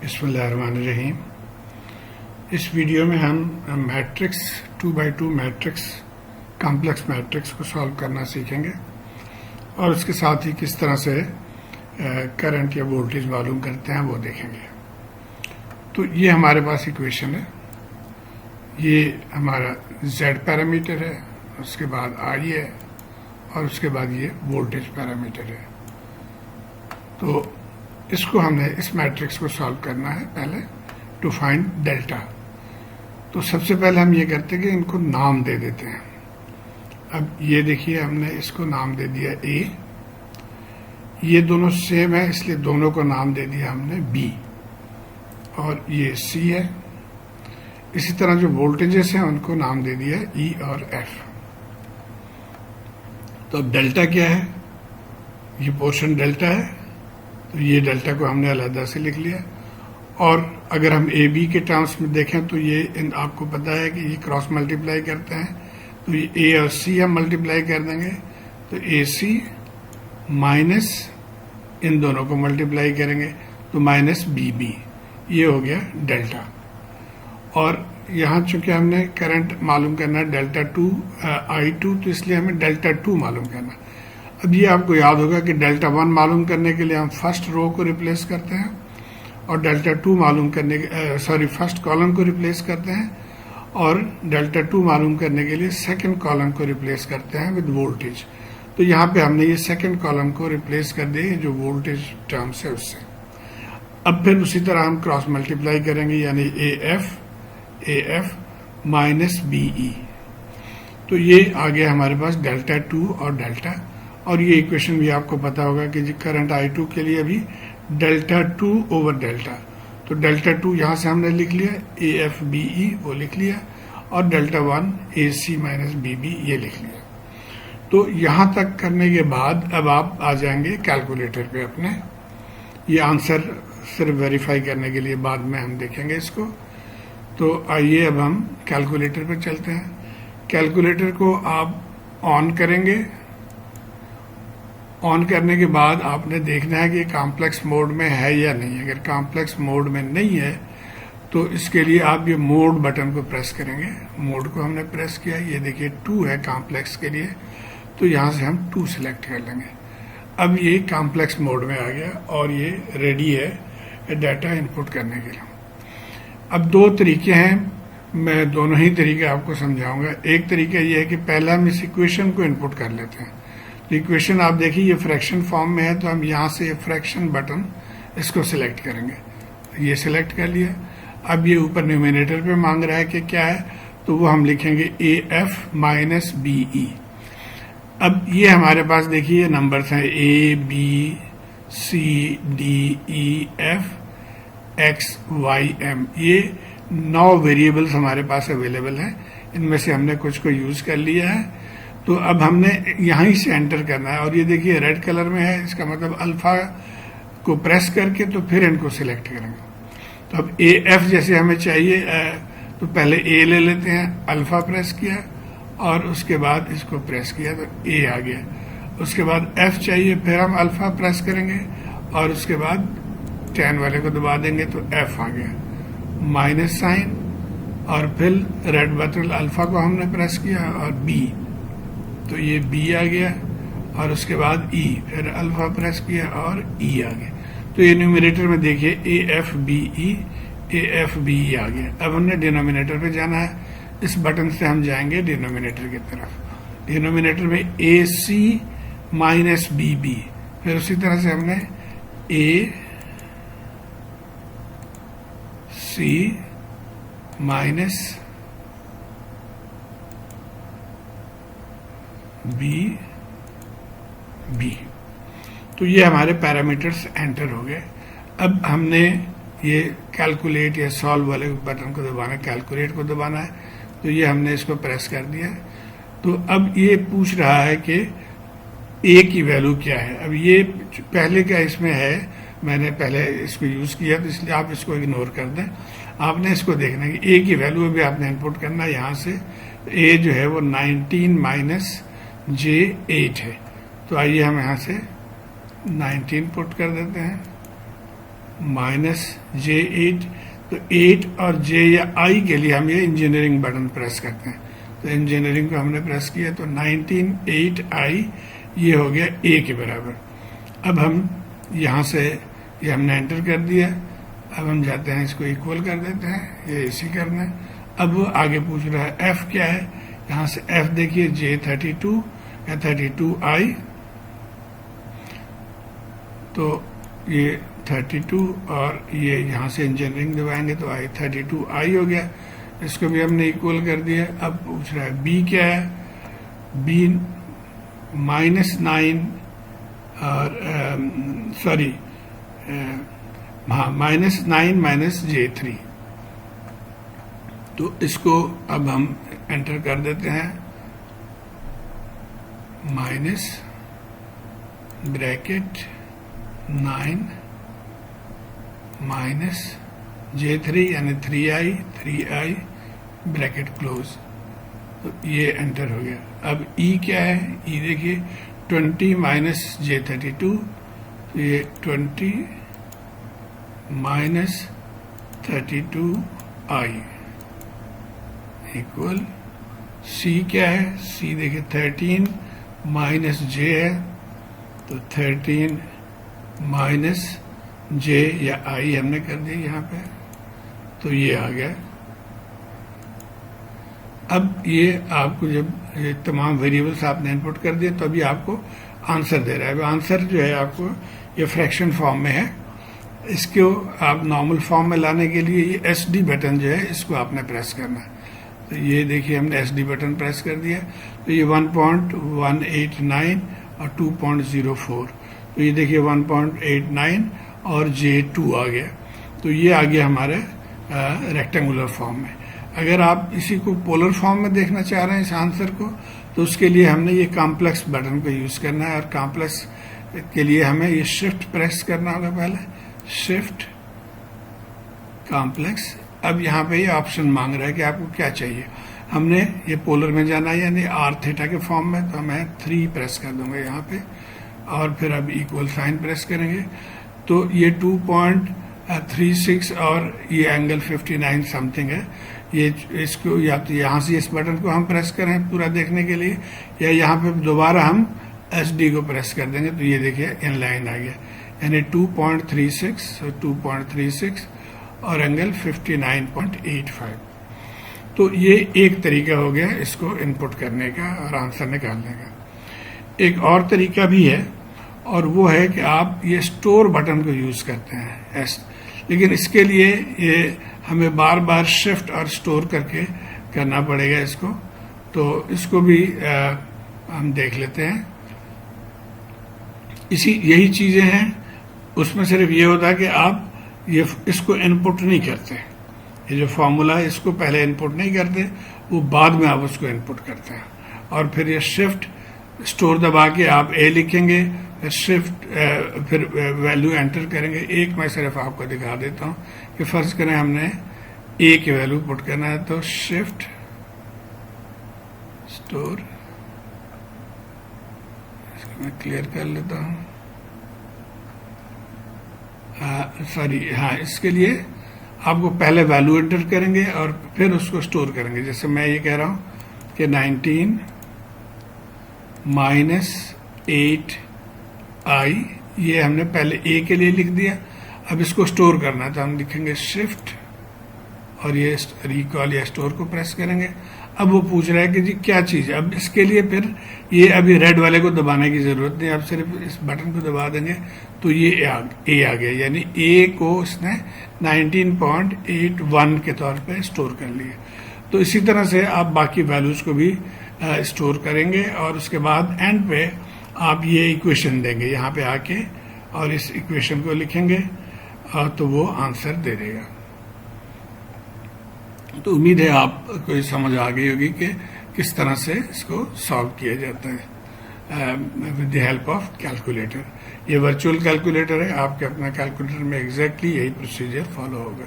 बिस्मिल्लाहिर्रहमानिर्रहीम। इस वीडियो में हम matrix 2x2 matrix complex matrix को सॉल्व करना सीखेंगे और उसके साथ ही किस तरह से करंट या वोल्टेज मालूम करते हैं वो देखेंगे। तो ये हमारे पास इक्वेशन है, ये हमारा z पैरामीटर है, उसके बाद I है और उसके बाद ये वोल्टेज पैरामीटर है। तो इसको हमने इस मैट्रिक्स को सॉल्व करना है पहले टू फाइंड डेल्टा। तो सबसे पहले हम ये करते हैं कि इनको नाम दे देते हैं। अब ये देखिए हमने इसको नाम दे दिया A, ये दोनों सेम है इसलिए दोनों को नाम दे दिया हमने B, और ये C है। इसी तरह जो वोल्टेजेस हैं उनको नाम दे दिया E और F। तो अब डेल्टा क्या है, ये पोर्शन डेल्टा है, तो ये डेल्टा को हमने अलग से लिख लिया। और अगर हम ए बी के टर्म्स में देखें तो ये आपको पता है कि ये क्रॉस मल्टीप्लाई करते हैं, तो ये ए और सी हम मल्टीप्लाई कर देंगे, तो ए सी माइनस इन दोनों को मल्टीप्लाई करेंगे तो माइनस बी बी, ये हो गया डेल्टा। और यहाँ चूंकि हमने करंट मालूम करना है डेल्टा टू I2, तो इसलिए हमें डेल्टा 2 मालूम करना है। अब ये आपको याद होगा कि डेल्टा 1 मालूम करने के लिए हम फर्स्ट रो को रिप्लेस करते हैं और डेल्टा 2 मालूम करने के फर्स्ट कॉलम को रिप्लेस करते हैं और डेल्टा 2 मालूम करने के लिए सेकंड कॉलम को रिप्लेस करते हैं विद वोल्टेज। तो यहाँ पे हमने ये सेकंड कॉलम को रिप्लेस कर दिए जो वोल्टेज टर्म्स है उससे। अब फिर उसी तरह हम क्रॉस मल्टीप्लाई करेंगे, यानी A F minus B E. तो ये आ गया हमारे पास डेल्टा 2 और डेल्टा। और ये इक्वेशन भी आपको पता होगा कि करंट I2 के लिए भी डेल्टा 2 ओवर डेल्टा, तो डेल्टा 2 यहाँ से हमने लिख लिया, ए एफ बी ई वो लिख लिया, और डेल्टा 1 ए सी माइनस बी बी ये लिख लिया। तो यहाँ तक करने के बाद अब आप आ जाएंगे कैलकुलेटर पे अपने। ये आंसर सिर्फ वेरीफाई करने के लिए बाद में हम देखेंगे इसको। तो आइए अब हम कैलकुलेटर पे चलते हैं। कैलकुलेटर को आप ऑन करेंगे। ऑन करने के बाद आपने देखना है कि कॉम्प्लेक्स मोड में है या नहीं। अगर कॉम्प्लेक्स मोड में नहीं है तो इसके लिए आप ये मोड बटन को प्रेस करेंगे। मोड को हमने प्रेस किया, ये देखिए 2 है कॉम्प्लेक्स के लिए, तो यहाँ से हम 2 सिलेक्ट कर लेंगे। अब ये कॉम्प्लेक्स मोड में आ गया और ये रेडी है डाटा इनपुट करने के लिए। अब 2 तरीके हैं, मैं दोनों ही तरीके आपको समझाऊंगा। एक तरीका ये है कि पहले हम इस इक्वेशन को इनपुट कर लेते हैं। तो इक्वेशन आप देखिए ये फ्रैक्शन फॉर्म में है, तो हम यहाँ से फ्रैक्शन बटन इसको सिलेक्ट करेंगे। ये सिलेक्ट कर लिया। अब ये ऊपर न्यूमिनेटर पे मांग रहा है कि क्या है, तो वो हम लिखेंगे A F minus B E. अब ये हमारे पास देखिए ये नंबर्स हैं A B C D E F X Y M. ये 9 वेरिएबल्स हमारे पास अवेलेबल हैं, इनमें से हमने कुछ को यूज कर लिया है। तो अब हमने यहीं से एंटर करना है, और ये देखिए रेड कलर में है, इसका मतलब अल्फा को प्रेस करके तो फिर इनको सिलेक्ट करेंगे। तो अब ए एफ जैसे हमें चाहिए, तो पहले ए ले लेते हैं, अल्फा प्रेस किया और उसके बाद इसको प्रेस किया तो ए आ गया। उसके बाद एफ चाहिए, फिर हम अल्फा प्रेस करेंगे और उसके बाद 10 वाले को दबा देंगे तो एफ आ गया, माइनस साइन, और फिर रेड बटन अल्फा को हमने प्रेस किया और बी, तो ये बी आ गया, और उसके बाद ई, फिर अल्फा प्रेस किया और ई आ गया। तो ये न्यूमिनेटर में देखिए ए एफ बी ई आ गया। अब हमने डिनोमिनेटर पे जाना है, इस बटन से हम जाएंगे डिनोमिनेटर की तरफ। डिनोमिनेटर में ए सी माइनस बी बी, फिर उसी तरह से हमने ए सी माइनस बी बी। तो ये हमारे पैरामीटर्स एंटर हो गए। अब हमने ये कैलकुलेट या सॉल्व वाले बटन को दबाना है, कैलकुलेट को दबाना है, तो ये हमने इसको प्रेस कर दिया। तो अब ये पूछ रहा है कि ए की वैल्यू क्या है। अब ये पहले का इसमें है, मैंने पहले इसको यूज किया तो इसलिए आप इसको इग्नोर कर दें। आपने इसको देखना है कि ए की वैल्यू भी आपने इनपुट करना है। यहाँ से ए जो है वो 19 माइनस J8 है। तो आइए हम यहाँ से 19 पुट कर देते हैं। Minus J8। तो 8 और J या I के लिए हम ये इंजीनियरिंग बटन प्रेस करते हैं। तो इंजीनियरिंग को हमने प्रेस किया तो 19 8I ये हो गया A के बराबर। अब हम यहाँ से ये हमने एंटर कर दिया। अब हम जाते हैं इसको इक्वल कर देते हैं, ये इसी करना है। अब वो आगे पूछ रहा है F क्या है, यहाँ से F देखिए J32 या 32I। तो ये 32 और ये यहाँ से इंजीनियरिंग दबाएंगे तो I32I हो गया। इसको भी हमने इक्वल कर दिया। अब पूछ रहा है B क्या है, B -9 और सॉरी हाँ -9 -J3। तो इसको अब हम एंटर कर देते हैं, माइनस ब्रैकेट 9 माइनस J3 यानी 3I ब्रैकेट क्लोज। तो ये एंटर हो गया। अब E क्या है, E देखिए 20 माइनस J32। तो ये 20 माइनस 32I इक्वल। C क्या है, C देखिए 13 माइनस J है तो 13 माइनस J या I हमने कर दिया यहाँ पे। तो ये आ गया। अब ये आपको जब ये तमाम वेरिएबल्स आपने इनपुट कर दिए तो अभी आपको आंसर दे रहा है। आंसर जो है आपको ये फ्रैक्शन फॉर्म में है। इसको आप नॉर्मल फॉर्म में लाने के लिए ये SD बटन जो है इसको आपने प्रेस करना है। तो ये देखिए हमने SD बटन प्रेस कर दिया तो ये 1.189 और 2.04। तो ये देखिए 1.89 और J2 आ गया। तो ये आ गया हमारे रेक्टेंगुलर फॉर्म में। अगर आप इसी को पोलर फॉर्म में देखना चाह रहे हैं इस आंसर को, तो उसके लिए हमने ये कॉम्प्लेक्स बटन को यूज करना है। और कॉम्प्लेक्स के लिए हमें ये शिफ्ट प्रेस करना होगा, पहले शिफ्ट कॉम्प्लेक्स। अब यहाँ पे ये ऑप्शन मांग रहा है कि आपको क्या चाहिए। हमने ये पोलर में जाना है यानी R थीटा के फॉर्म में, तो मैं 3 प्रेस कर दूंगा यहाँ पे और फिर अब इक्वल साइन प्रेस करेंगे। तो ये 2.36 और ये एंगल 59 समथिंग है। ये इसको या तो यहाँ से इस बटन को हम प्रेस करें पूरा देखने के लिए, या यहाँ पे दोबारा हम SD को प्रेस कर देंगे तो ये देखिए इन लाइन आ गया यानी 2.36 और एंगल 59.85। तो ये एक तरीका हो गया इसको इनपुट करने का और आंसर निकालने का। एक और तरीका भी है और वो है कि आप ये स्टोर बटन को यूज करते हैं लेकिन इसके लिए ये हमें बार बार शिफ्ट और स्टोर करके करना पड़ेगा इसको। तो इसको भी हम देख लेते हैं। यही चीजें हैं, उसमें सिर्फ ये होता है कि आप ये इसको इनपुट नहीं करते। ये जो फॉर्मूला है इसको पहले इनपुट नहीं करते, वो बाद में आप उसको इनपुट करते हैं। और फिर ये शिफ्ट स्टोर दबा के आप A लिखेंगे, शिफ्ट फिर वैल्यू एंटर करेंगे। एक मैं सिर्फ आपको दिखा देता हूँ कि फर्ज करें हमने A की वैल्यू पुट करना है तो शिफ्ट स्टोर, इसको मैं क्लियर कर लेता हूँ। सॉरी हाँ, इसके लिए आपको पहले वैल्यू एंटर करेंगे और फिर उसको स्टोर करेंगे। जैसे मैं ये कह रहा हूँ कि 19 माइनस 8I, ये हमने पहले A के लिए लिख दिया। अब इसको स्टोर करना है तो हम लिखेंगे शिफ्ट और ये रिकॉल या स्टोर को प्रेस करेंगे। अब वो पूछ रहा है कि जी क्या चीज है। अब इसके लिए फिर ये अभी रेड वाले को दबाने की जरूरत नहीं, आप सिर्फ इस बटन को दबा देंगे तो ये A आ गया यानी A को इसने 19.81 के तौर पे स्टोर कर लिया। तो इसी तरह से आप बाकी वैल्यूज को भी स्टोर करेंगे और उसके बाद एंड पे आप ये इक्वेशन देंगे यहाँ पे आके और इस इक्वेशन को लिखेंगे और तो वो आंसर दे देगा। तो उम्मीद है आपको ये समझ आ गई होगी कि किस तरह से इसको सॉल्व किया जाता है with the help of calculator. ये वर्चुअल कैलकुलेटर है, आपके अपना कैलकुलेटर में एग्जैक्टली यही प्रोसीजर फॉलो होगा।